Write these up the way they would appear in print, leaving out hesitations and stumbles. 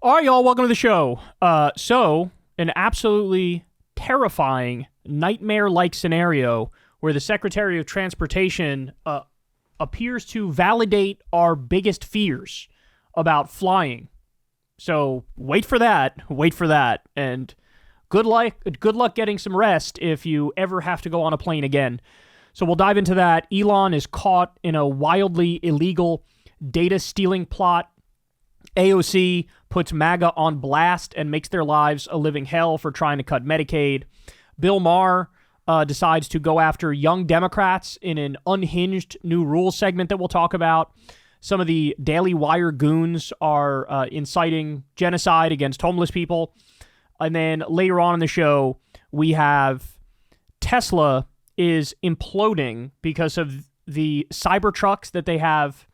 All right, y'all, welcome to the show. An absolutely terrifying, nightmare-like scenario where the Secretary of Transportation appears to validate our biggest fears about flying. So wait for that, and good luck getting some rest if you ever have to go on a plane again. So we'll dive into that. Elon is caught in a wildly illegal data stealing plot. AOC puts MAGA on blast and makes their lives a living hell for trying to cut Medicaid. Bill Maher decides to go after young Democrats in an unhinged new rules segment that we'll talk about. Some of the Daily Wire goons are inciting genocide against homeless people. And then later on in the show, we have Tesla is imploding because of the Cybertrucks that they have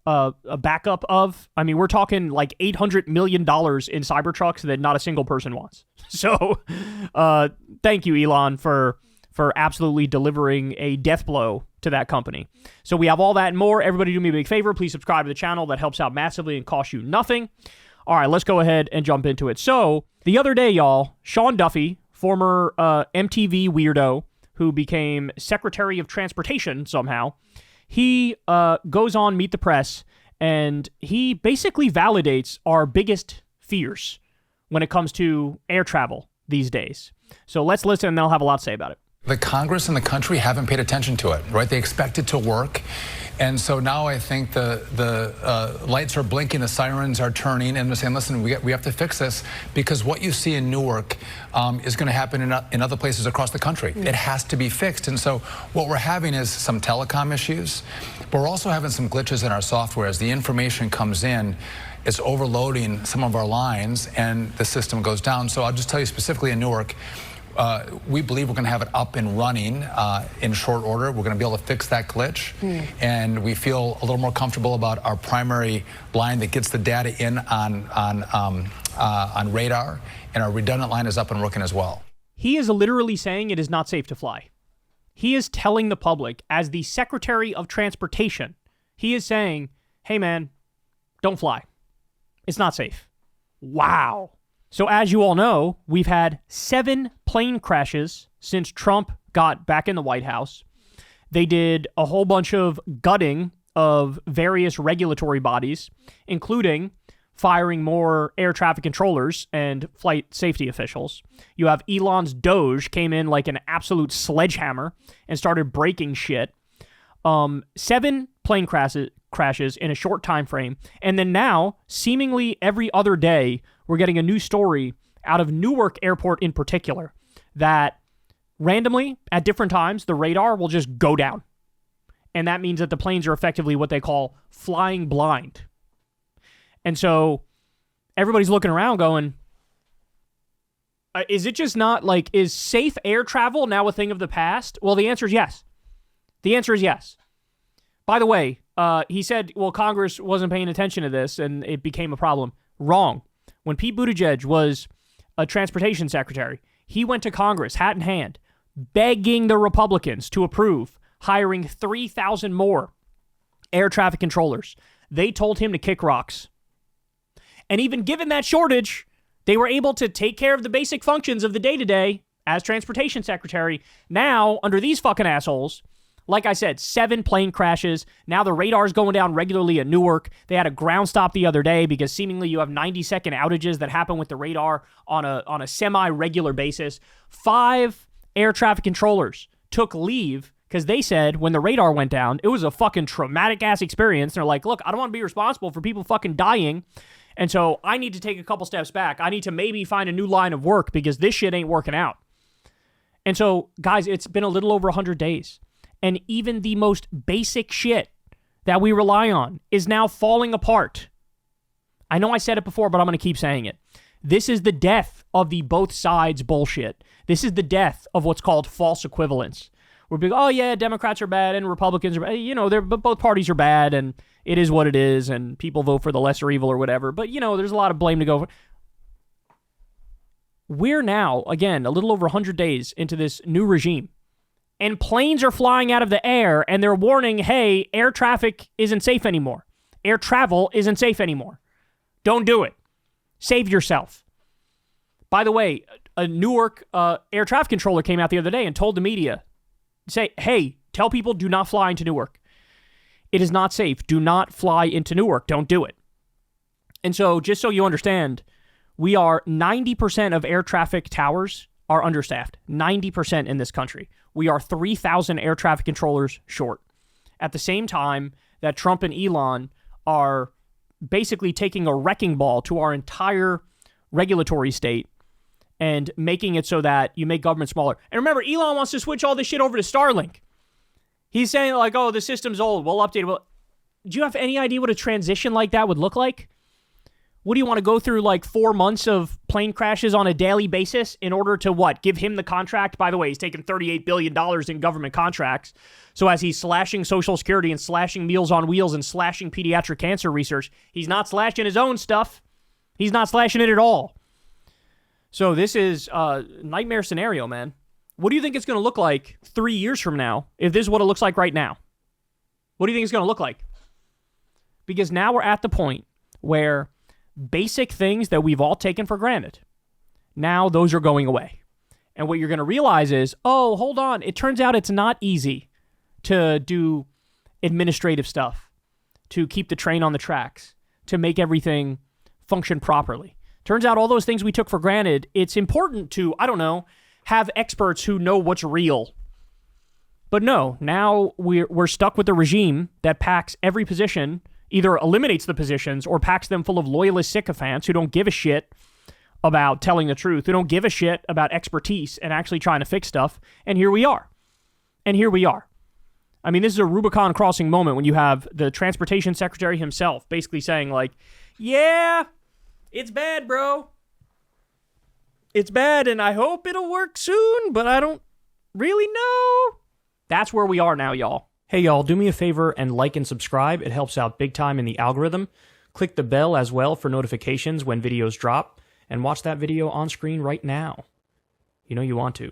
a backup of. I mean, we're talking like $800 million in Cybertrucks that not a single person wants. So thank you, Elon, for absolutely delivering a death blow to that company. So we have all that and more. Everybody do me a big favor. Please subscribe to the channel. That helps out massively and costs you nothing. All right, let's go ahead and jump into it. So the other day, y'all, Sean Duffy, former MTV weirdo who became Secretary of Transportation somehow, he goes on Meet the Press, and he basically validates our biggest fears when it comes to air travel these days. So let's listen, and then I'll have a lot to say about it. The Congress and the country haven't paid attention to it, right? They expect it to work. And so now I think the lights are blinking, the sirens are turning, and they're saying, listen, we have to fix this, because what you see in Newark is going to happen in other places across the country. It has to be fixed. And so what we're having is some telecom issues, but we're also having some glitches in our software. As the information comes in, it's overloading some of our lines, and the system goes down. So I'll just tell you specifically in Newark, we believe we're going to have it up and running in short order. We're going to be able to fix that glitch, and we feel a little more comfortable about our primary line that gets the data in on radar, and our redundant line is up and working as well. He is literally saying it is not safe to fly. He is telling the public, as the Secretary of Transportation, he is saying, hey man, don't fly. It's not safe. Wow. So as you all know, we've had 7 plane crashes since Trump got back in the White House. They did a whole bunch of gutting of various regulatory bodies, including firing more air traffic controllers and flight safety officials. You have Elon's Doge came in like an absolute sledgehammer and started breaking shit. 7 plane crashes in a short time frame. And then now, seemingly every other day, we're getting a new story out of Newark Airport in particular that randomly, at different times, the radar will just go down. And that means that the planes are effectively what they call flying blind. And so everybody's looking around going, is it just not like, is safe air travel now a thing of the past? Well, the answer is yes. The answer is yes. By the way, he said, well, Congress wasn't paying attention to this and it became a problem. Wrong. When Pete Buttigieg was a transportation secretary, he went to Congress, hat in hand, begging the Republicans to approve hiring 3,000 more air traffic controllers. They told him to kick rocks. And even given that shortage, they were able to take care of the basic functions of the day-to-day as transportation secretary. Now, under these fucking assholes, like I said, 7 plane crashes. Now the radar's going down regularly at Newark. They had a ground stop the other day because seemingly you have 90-second outages that happen with the radar on a semi-regular basis. 5 air traffic controllers took leave because they said when the radar went down, it was a fucking traumatic-ass experience. They're like, look, I don't want to be responsible for people fucking dying, and so I need to take a couple steps back. I need to maybe find a new line of work because this shit ain't working out. And so, guys, it's been a little over 100 days. And even the most basic shit that we rely on is now falling apart. I know I said it before, but I'm going to keep saying it. This is the death of the both sides bullshit. This is the death of what's called false equivalence. We're big, oh yeah, Democrats are bad and Republicans are bad. You know, both parties are bad and it is what it is and people vote for the lesser evil or whatever. But, you know, there's a lot of blame to go for. We're now, again, a little over 100 days into this new regime. And planes are flying out of the air, and they're warning, hey, air traffic isn't safe anymore. Air travel isn't safe anymore. Don't do it. Save yourself. By the way, a Newark air traffic controller came out the other day and told the media, say, hey, tell people do not fly into Newark. It is not safe. Do not fly into Newark. Don't do it. And so just so you understand, we are 90% of air traffic towers are understaffed. 90% in this country. We are 3,000 air traffic controllers short. At the same time that Trump and Elon are basically taking a wrecking ball to our entire regulatory state and making it so that you make government smaller. And remember, Elon wants to switch all this shit over to Starlink. He's saying like, oh, the system's old. We'll update it. Well, do you have any idea what a transition like that would look like? What do you want to go through like 4 months of plane crashes on a daily basis in order to what? Give him the contract? By the way, he's taken $38 billion in government contracts. So as he's slashing Social Security and slashing Meals on Wheels and slashing pediatric cancer research, he's not slashing his own stuff. He's not slashing it at all. So this is a nightmare scenario, man. What do you think it's going to look like 3 years from now if this is what it looks like right now? What do you think it's going to look like? Because now we're at the point where basic things that we've all taken for granted, now those are going away. And what you're going to realize is, oh, hold on. It turns out it's not easy to do administrative stuff, to keep the train on the tracks, to make everything function properly. Turns out all those things we took for granted, it's important to, I don't know, have experts who know what's real. But no, now we're stuck with a regime that packs every position, either eliminates the positions or packs them full of loyalist sycophants who don't give a shit about telling the truth, who don't give a shit about expertise and actually trying to fix stuff. And here we are. I mean, this is a Rubicon crossing moment when you have the transportation secretary himself basically saying like, yeah, it's bad, bro. It's bad, and I hope it'll work soon, but I don't really know. That's where we are now, y'all. Hey, y'all, do me a favor and like and subscribe. It helps out big time in the algorithm. Click the bell as well for notifications when videos drop, and watch that video on screen right now. You know you want to.